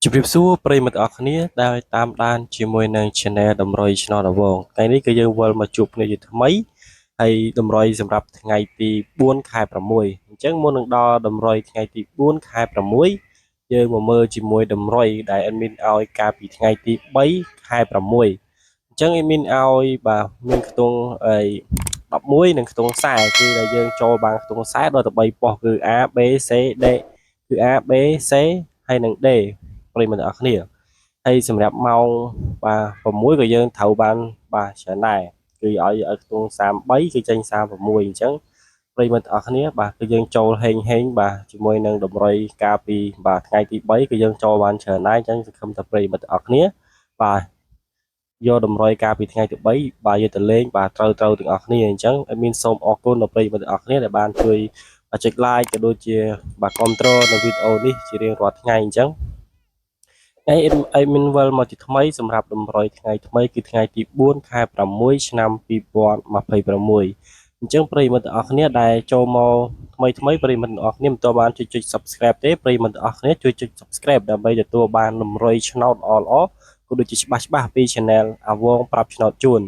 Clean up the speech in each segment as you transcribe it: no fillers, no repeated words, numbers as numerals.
ជម្រាបសួរប្រិយមិត្តអរគ្នាដែលតាមដានជាមួយនឹង Channel តម្រុយឆ្នោតរវងថ្ងៃនេះគឺយើងវិលមកជួបគ្នាជាថ្មីហើយតម្រុយសម្រាប់ថ្ងៃទី4ខែ6អញ្ចឹងមុននឹងដល់តម្រុយថ្ងៃទី4ខែ6យើងមកមើលជាមួយតម្រុយដែល admin ឲ្យកាលពីថ្ងៃទី3ខែ6អញ្ចឹង admin ឲ្យបាទមានខ្ទង់11និងខ្ទង់40គឺដែលយើងចូលបានខ្ទង់40ដល់ទៅ3ប៉ុស្តិ៍គឺ A B C D គឺ A B C ហើយនិង D ប្រិយមិត្តអរគ្នាហើយសម្រាប់ម៉ោងបាទ6ក៏យើងត្រូវបានបាទច្រើនដែរគឺឲ្យខ្ទង់33គឺចេញ36អញ្ចឹងប្រិយមិត្តអរគ្នាបាទគឺយើងចូលហេងបាទជាមួយនឹងតម្រុយកាលពីបាទថ្ងៃទី3គឺយើងចូលបានច្រើនដែរអញ្ចឹងសង្ឃឹមថាប្រិយមិត្តអរគ្នាបាទយកតម្រុយកាលពីថ្ងៃទី3បាទយកទៅលេងបាទត្រូវទាំងអស់គ្នាអញ្ចឹងមានសូមអរគុណដល់ប្រិយមិត្តអរគ្នាដែលបានជួយចុច like ក៏ដូចជាបាទគ្រប់គ្រងនៅវីដេអូនេះជារៀងរាល់ថ្ងៃអញ្ចឹងអេមីនវលមកទីថ្មីសម្រាប់តម្រុយថ្ងៃថ្មីគឺថ្ងៃទី4ខែ6ឆ្នាំ2026អញ្ចឹងប្រិយមិត្តទាំងអស់គ្នាដែលចូលមកថ្មីប្រិយមិត្តទាំងអស់គ្នាមិនទាន់បានចុច Subscribe ទេប្រិយមិត្តទាំងអស់គ្នាជួយចុច Subscribe ដើម្បីទទួលបានតម្រុយឆ្នោតល្អក៏ដូចជាច្បាស់ពី Channel អាវងប្រាប់ឆ្នោតជូន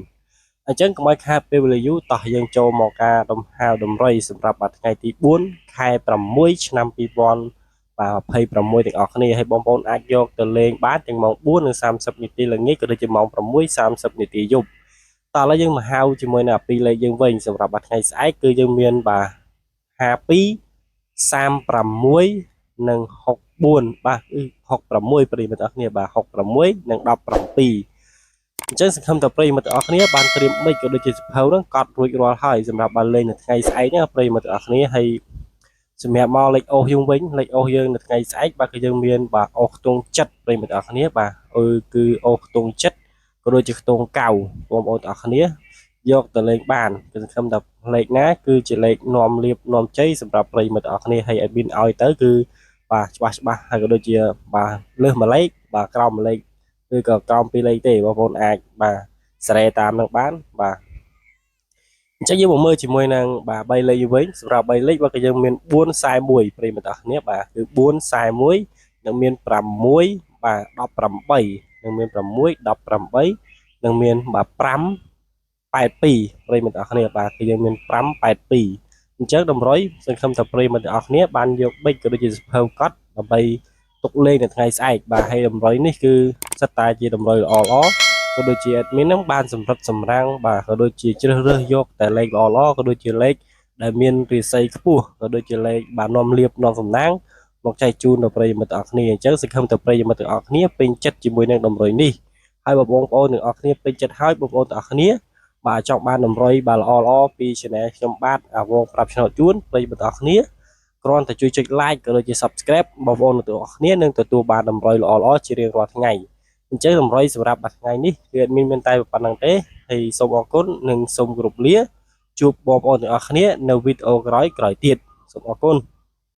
អញ្ចឹងកុំឲ្យខាតពេលវេលាយូរតោះយើងចូលមកការដង្ហៅតម្រុយសម្រាប់ថ្ងៃទី4ខែ6ឆ្នាំ2026ទាំងអស់គ្នាហើយបងប្អូនអាចយកទៅលេងបានទាំងម៉ោង4:30នាទីល្ងាចក៏ដូចជាម៉ោង6:30នាទីយប់តោះឥឡូវយើងមកហៅជាមួយនឹងអាពីរលេខយើងវិញសម្រាប់ថ្ងៃស្អែកគឺយើងមានបាទ52 36និង64បាទគឺ66ប្រិយមិត្តអរគ្នាបាទ66និង17អញ្ចឹងសង្ឃឹមថាប្រិយមិត្តអរគ្នាបានត្រៀមមិចក៏ដូចជាសភៅហ្នឹងកត់រួចរាល់ហើយសម្រាប់បានលេងនៅថ្ងៃស្អែកហ្នឹងប្រិយមិត្តអរគ្នាហើយសម្រាប់មកលេខអូសយើងវិញលេខអូសយើងនៅថ្ងៃស្អែកបាទគឺយើងមានបាទអូសខ្ទង់7ប្រិយមិត្តអរគ្នាបាទគឺអូសខ្ទង់7ក៏ដូចជាខ្ទង់9បងប្អូនអរគ្នាយកទៅលេងបានគឺសង្ឃឹមថាលេខណាគឺជាលេខនាំលៀបនាំជ័យសម្រាប់ប្រិយមិត្តអរគ្នាហើយអេដមីនឲ្យទៅគឺបាទច្បាស់ហើយក៏ដូចជាបាទលើសមួយលេខបាទក្រោមមួយលេខឬក៏ក្រោមពីរលេខទេបងប្អូនអាចបាទសេរីតាមនឹងបានបាទអញ្ចឹងយើងមកមើលជាមួយនឹងបាទ3លេខវិញសម្រាប់3លេខបាទក៏យើងមាន441ប្រិយមិត្តអរគ្នាបាទគឺ441និងមាន6បាទ18និងមាន6 18និងមានបាទ582ប្រិយមិត្តអរគ្នាបាទគឺយើងមាន582អញ្ចឹងតម្រុយសង្ឃឹមថាប្រិយមិត្តអរគ្នាបានយកប៊ិចក៏ដូចជាសភៅកត់ដើម្បីទុកលេងនៅថ្ងៃស្អែកបាទហើយតម្រុយនេះគឺសិតតែជាតម្រុយល្អក៏ដូចជា admin ហ្នឹងបានសម្រិតសម្រាំងបាទក៏ដូចជាជ្រើសរើសយកតែលេខល្អក៏ដូចជាលេខដែលមានរាសីខ្ពស់ក៏ដូចជាលេខបាទនាំលៀបនាំសំណាងមកចែកជូនដល់ប្រិយមិត្តទាំងអស់គ្នាអញ្ចឹងសង្ឃឹមថាប្រិយមិត្តទាំងអស់គ្នាពេញចិត្តជាមួយនឹងតម្រុយនេះហើយបងប្អូនទាំងអស់គ្នាពេញចិត្តហើយបងប្អូនទាំងអស់គ្នាបាទចង់បានតម្រុយបាទល្អពី Channel ខ្ញុំបាទអាវងប្រាប់ឆ្នោតជូនប្រិយមិត្តទាំងអស់គ្នាគ្រាន់តែជួយចុច like ក៏ដូចជា subscribe បងប្អូនទាំងអស់គ្នានឹងទទួលបានតម្រុយល្អជារៀងរាល់ថ្ងៃអញ្ចឹងតម្រុយសម្រាប់ថ្ងៃនេះគឺអត់មានតែប៉ុណ្្នឹងទេហើយសូមអរគុណនិងសូមគោរពលាជួបបងប្អូនទាំងអស់គ្នានៅវីដេអូក្រោយទៀតសូមអរគុណ